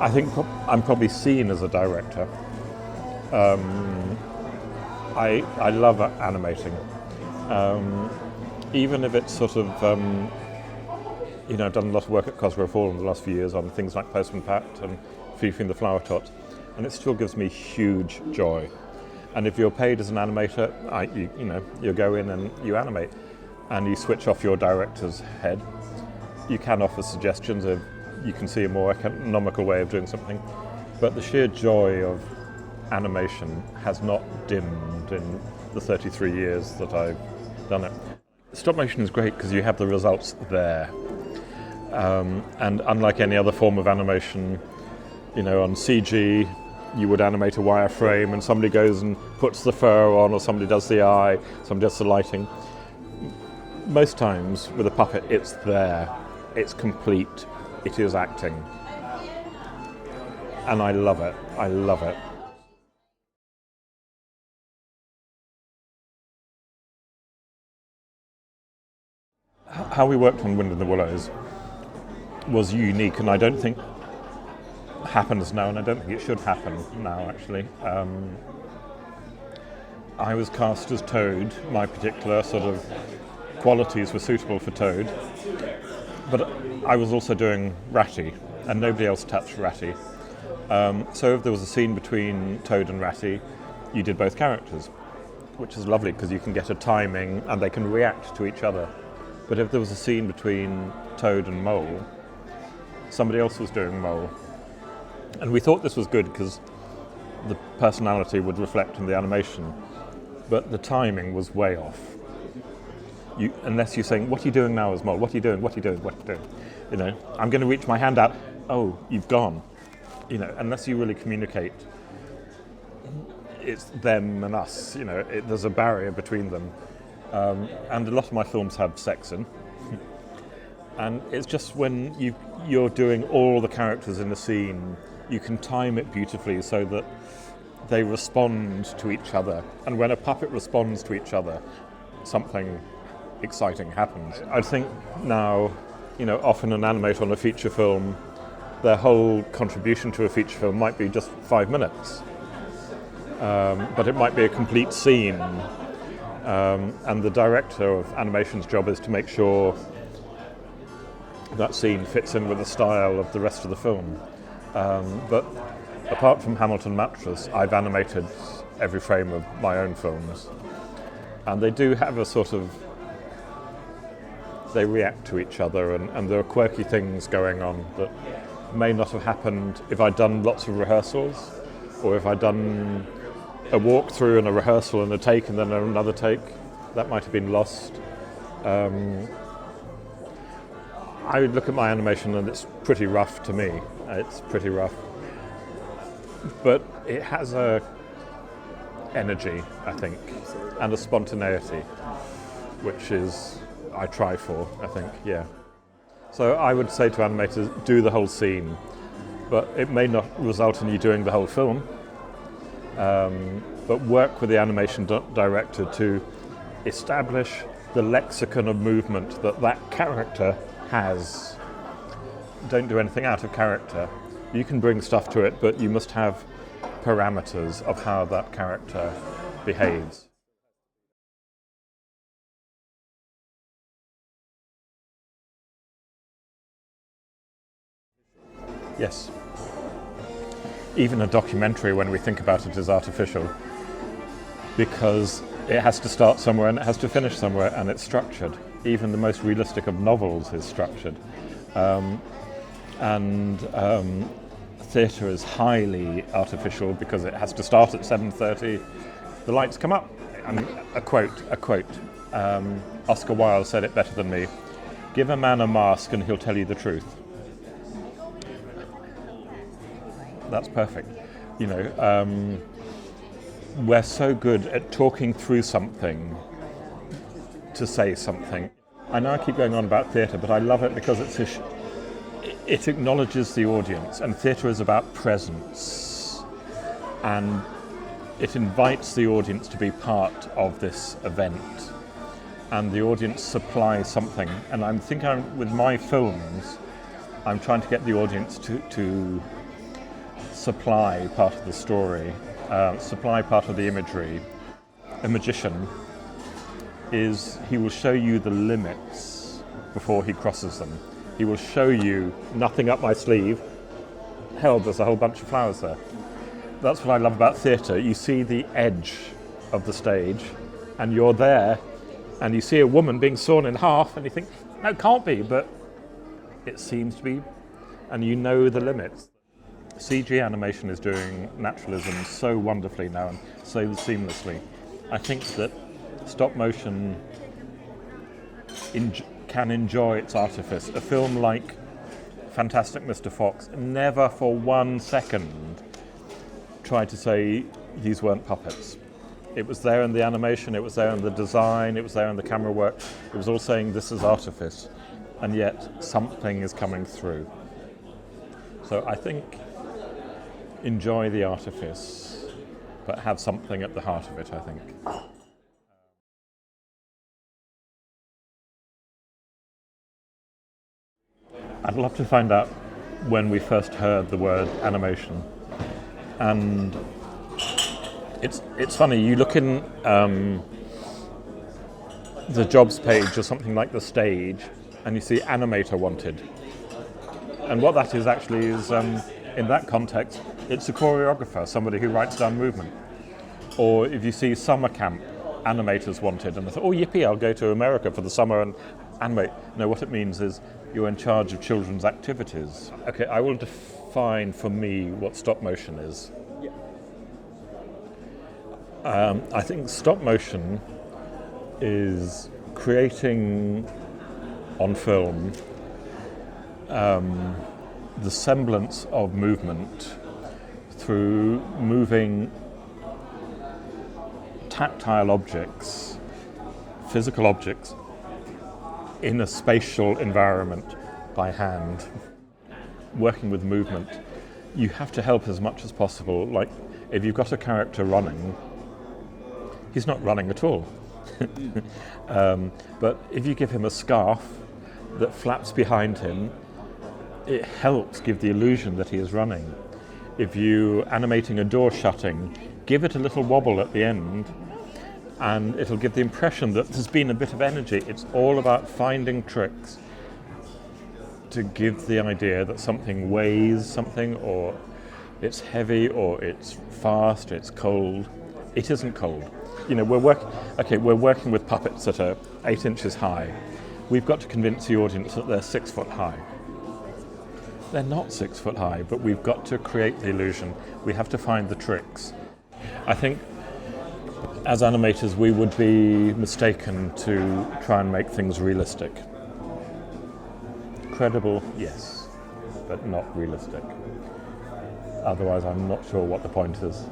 I think I'm probably seen as a director. I love animating, even if it's sort of I've done a lot of work at Cosgrove Hall in the last few years on things like Postman Pat and Fifi the Flower Tot, and it still gives me huge joy. And if you're paid as an animator, you go in and you animate, and you switch off your director's head. You can offer suggestions if you can see a more economical way of doing something, but the sheer joy of animation has not dimmed in the 33 years that I've done it. Stop motion is great because you have the results there, and unlike any other form of animation, on CG you would animate a wireframe and somebody goes and puts the fur on, or somebody does the eye, somebody does the lighting. Most times with a puppet it's there, it's complete, it is acting, and I love it. How we worked on Wind in the Willows was unique, and I don't think happens now, and I don't think it should happen now, actually. I was cast as Toad. My particular sort of qualities were suitable for Toad, but I was also doing Ratty, and nobody else touched Ratty. So if there was a scene between Toad and Ratty, you did both characters, which is lovely because you can get a timing and they can react to each other. But if there was a scene between Toad and Mole, somebody else was doing Mole. And we thought this was good because the personality would reflect in the animation, but the timing was way off. Unless you're saying, what are you doing now as Mole? What are you doing? What are you doing? What are you doing? I'm going to reach my hand out. Oh, you've gone. Unless you really communicate, it's them and us. There's a barrier between them. And a lot of my films have sex in. And it's just when you're doing all the characters in the scene, you can time it beautifully so that they respond to each other. And when a puppet responds to each other, something exciting happens. I think now, often an animator on a feature film, their whole contribution to a feature film might be just 5 minutes. But it might be a complete scene. And the director of animation's job is to make sure that scene fits in with the style of the rest of the film. But apart from Hamilton Mattress, I've animated every frame of my own films. And they do have a sort of, they react to each other, and there are quirky things going on that may not have happened if I'd done lots of rehearsals, or if I'd done a walkthrough and a rehearsal and a take and then another take. That might have been lost. I would look at my animation and it's pretty rough to me. It's pretty rough. But it has a energy, I think, and a spontaneity, which is, I try for, I think, yeah. So I would say to animators, do the whole scene, but it may not result in you doing the whole film. But work with the animation director to establish the lexicon of movement that character has. Don't do anything out of character. You can bring stuff to it, but you must have parameters of how that character behaves. Yes. Even a documentary, when we think about it, is artificial because it has to start somewhere and it has to finish somewhere, and it's structured. Even the most realistic of novels is structured. Theatre is highly artificial because it has to start at 7:30. The lights come up. A quote. Oscar Wilde said it better than me. Give a man a mask and he'll tell you the truth. That's perfect. We're so good at talking through something to say something. I know I keep going on about theatre, but I love it because it acknowledges the audience, and theatre is about presence, and it invites the audience to be part of this event, and the audience supplies something. And with my films, I'm trying to get the audience to supply part of the story, supply part of the imagery. A magician he will show you the limits before he crosses them. He will show you nothing up my sleeve. Hell, there's a whole bunch of flowers there. That's what I love about theatre. You see the edge of the stage, and you're there, and you see a woman being sawn in half, and you think, no, it can't be, but it seems to be, and you know the limits. CG animation is doing naturalism so wonderfully now and so seamlessly. I think that stop motion can enjoy its artifice. A film like Fantastic Mr. Fox never for 1 second tried to say these weren't puppets. It was there in the animation, it was there in the design, it was there in the camera work. It was all saying this is artifice, and yet something is coming through. So I think enjoy the artifice, but have something at the heart of it, I think. I'd love to find out when we first heard the word animation. And it's funny, you look in the jobs page or something like The Stage, and you see animator wanted. And what that is actually is, in that context, it's a choreographer, somebody who writes down movement. Or if you see summer camp, animators wanted, and I thought, oh yippee, I'll go to America for the summer and animate. No, what it means is you're in charge of children's activities. Okay, I will define for me what stop motion is. I think stop motion is creating on film the semblance of movement through moving tactile objects, physical objects, in a spatial environment by hand. Working with movement, you have to help as much as possible. Like, if you've got a character running, he's not running at all. But if you give him a scarf that flaps behind him, it helps give the illusion that he is running. If you're animating a door shutting, give it a little wobble at the end, and it'll give the impression that there's been a bit of energy. It's all about finding tricks to give the idea that something weighs something, or it's heavy, or it's fast, or it's cold. It isn't cold. You know, we're working with puppets that are 8 inches high. We've got to convince the audience that they're 6 foot high. They're not 6 foot high, but we've got to create the illusion. We have to find the tricks. I think as animators, we would be mistaken to try and make things realistic. Credible, yes, but not realistic. Otherwise, I'm not sure what the point is.